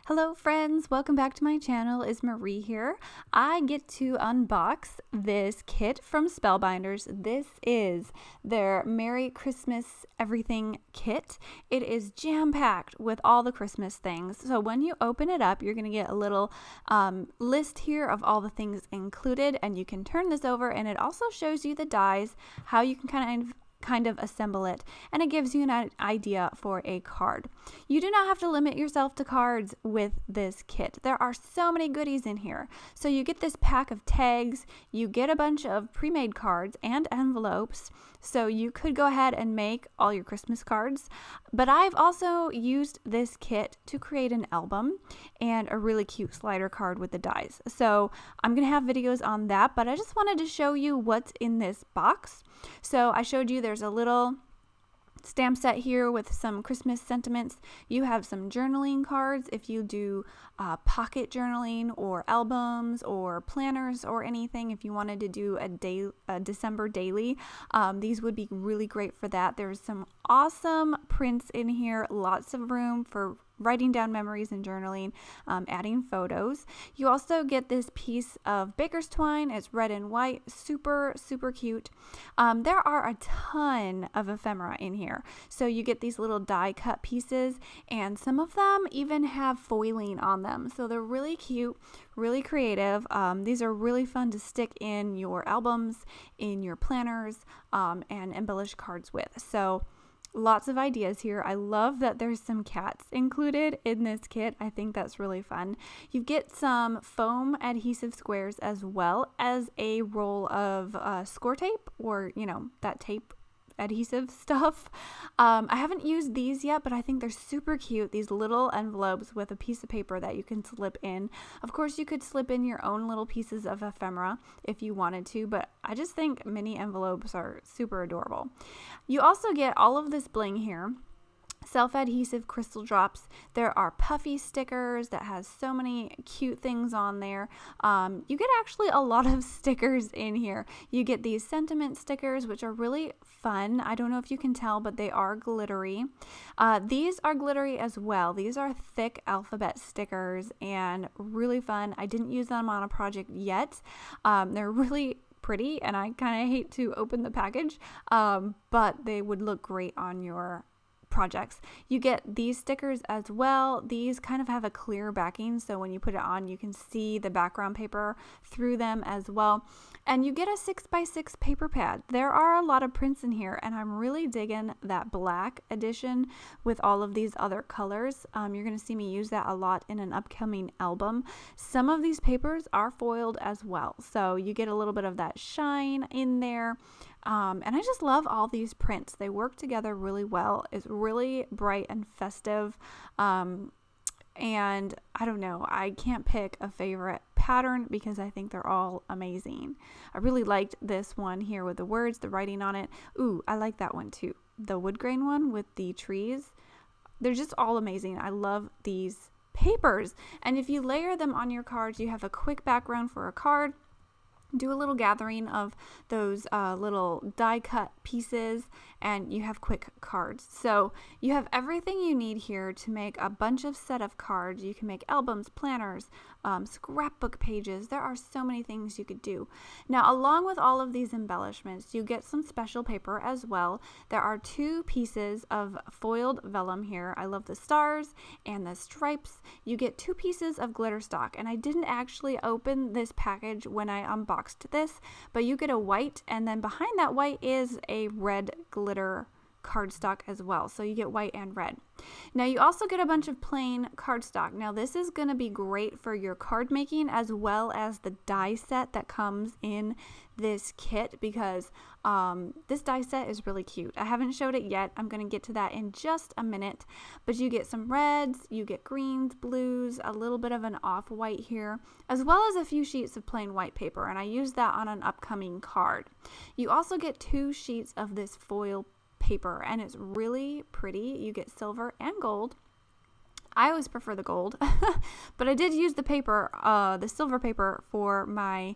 Hello friends, welcome back to my channel. It's Marie here. I get to unbox this kit from Spellbinders. This is their Merry Christmas Everything kit. It is jam-packed with all the Christmas things. So when you open it up, you're going to get a little list here of all the things included, and you can turn this over and it also shows you the dies, how you can kind of assemble it, and it gives you an idea for a card. You do not have to limit yourself to cards with this kit. There are so many goodies in here. So you get this pack of tags, you get a bunch of pre-made cards and envelopes, so you could go ahead and make all your Christmas cards. But I've also used this kit to create an album and a really cute slider card with the dies. So I'm gonna have videos on that, but I just wanted to show you what's in this box. So I showed you there's a little stamp set here with some Christmas sentiments. You have some journaling cards if you do pocket journaling or albums or planners or anything. If you wanted to do a December daily, these would be really great for that. There's some awesome prints in here, lots of room for writing down memories and journaling, adding photos. You also get this piece of baker's twine. It's red and white, super cute. There are a ton of ephemera in here, so you get these little die cut pieces, and some of them even have foiling on them, so they're really cute, really creative. These are really fun to stick in your albums, in your planners, and embellish cards with. So lots of ideas here. I love that there's some cats included in this kit. I think that's really fun. You get some foam adhesive squares as well as a roll of score tape, or that tape adhesive stuff. I haven't used these yet, but I think they're super cute. These little envelopes with a piece of paper that you can slip in. Of course, you could slip in your own little pieces of ephemera if you wanted to, but I just think mini envelopes are super adorable. You also get all of this bling here. Self-adhesive crystal drops. There are puffy stickers that has so many cute things on there. You get actually a lot of stickers in here. You get these sentiment stickers, which are really fun. I don't know if you can tell, but they are glittery. These are glittery as well. These are thick alphabet stickers and really fun. I didn't use them on a project yet. They're really pretty, and I kind of hate to open the package, but they would look great on your projects. You get these stickers as well. These kind of have a clear backing, so when you put it on, you can see the background paper through them as well. And you get a 6x6 paper pad. There are a lot of prints in here, and I'm really digging that black edition with all of these other colors. You're going to see me use that a lot in an upcoming album. Some of these papers are foiled as well, so you get a little bit of that shine in there. And I just love all these prints. They work together really well. It's really bright and festive. And I don't know, I can't pick a favorite pattern because I think they're all amazing. I really liked this one here with the words, the writing on it. Ooh, I like that one too. The wood grain one with the trees. They're just all amazing. I love these papers. And if you layer them on your cards, you have a quick background for a card. Do a little gathering of those little die cut pieces, and you have quick cards. So you have everything you need here to make a bunch of set of cards. You can make albums, planners, scrapbook pages. There are so many things you could do. Now, along with all of these embellishments, you get some special paper as well. There are 2 pieces of foiled vellum here. I love the stars and the stripes. You get 2 pieces of glitter stock, and I didn't actually open this package when I unboxed this, but you get a white, and then behind that white is a red glitter cardstock as well, so you get white and red. Now you also get a bunch of plain cardstock. Now this is going to be great for your card making as well as the die set that comes in this kit, because this die set is really cute. I haven't showed it yet. I'm going to get to that in just a minute, but you get some reds, you get greens, blues, a little bit of an off-white here, as well as a few sheets of plain white paper, and I used that on an upcoming card. You also get 2 sheets of this foil paper, and it's really pretty. You get silver and gold. I always prefer the gold, but I did use the paper, the silver paper, for my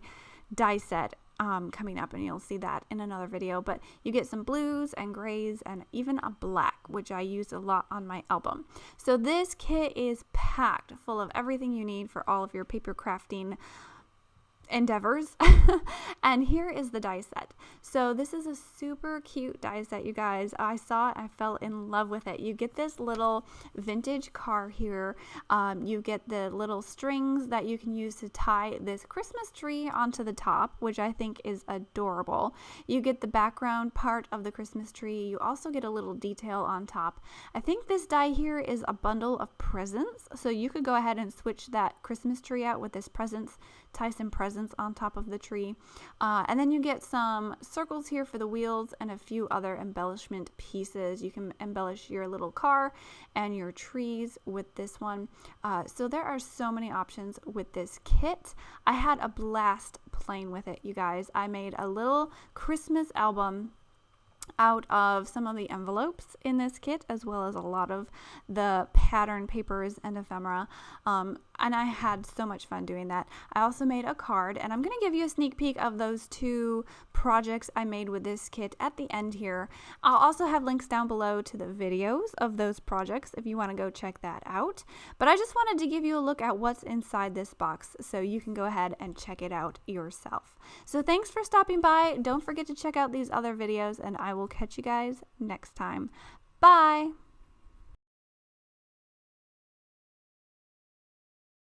die set. coming up, and you'll see that in another video. But you get some blues and grays and even a black, which I use a lot on my album. So this kit is packed full of everything you need for all of your paper crafting endeavors. And here is the die set. So this is a super cute die set, you guys. I saw it, I fell in love with it. You get this little vintage car here. You get the little strings that you can use to tie this Christmas tree onto the top, which I think is adorable. You get the background part of the Christmas tree. You also get a little detail on top. I think this die here is a bundle of presents, so you could go ahead and switch that Christmas tree out with this presents, tie some presents on top of the tree. And then you get some circles here for the wheels and a few other embellishment pieces. You can embellish your little car and your trees with this one. So there are so many options with this kit. I had a blast playing with it, you guys. I made a little Christmas album out of some of the envelopes in this kit, as well as a lot of the pattern papers and ephemera, and I had so much fun doing that. I also made a card, and I'm going to give you a sneak peek of those 2 projects I made with this kit at the end here. I'll also have links down below to the videos of those projects if you want to go check that out, but I just wanted to give you a look at what's inside this box so you can go ahead and check it out yourself. So thanks for stopping by. Don't forget to check out these other videos, and I will catch you guys next time. Bye!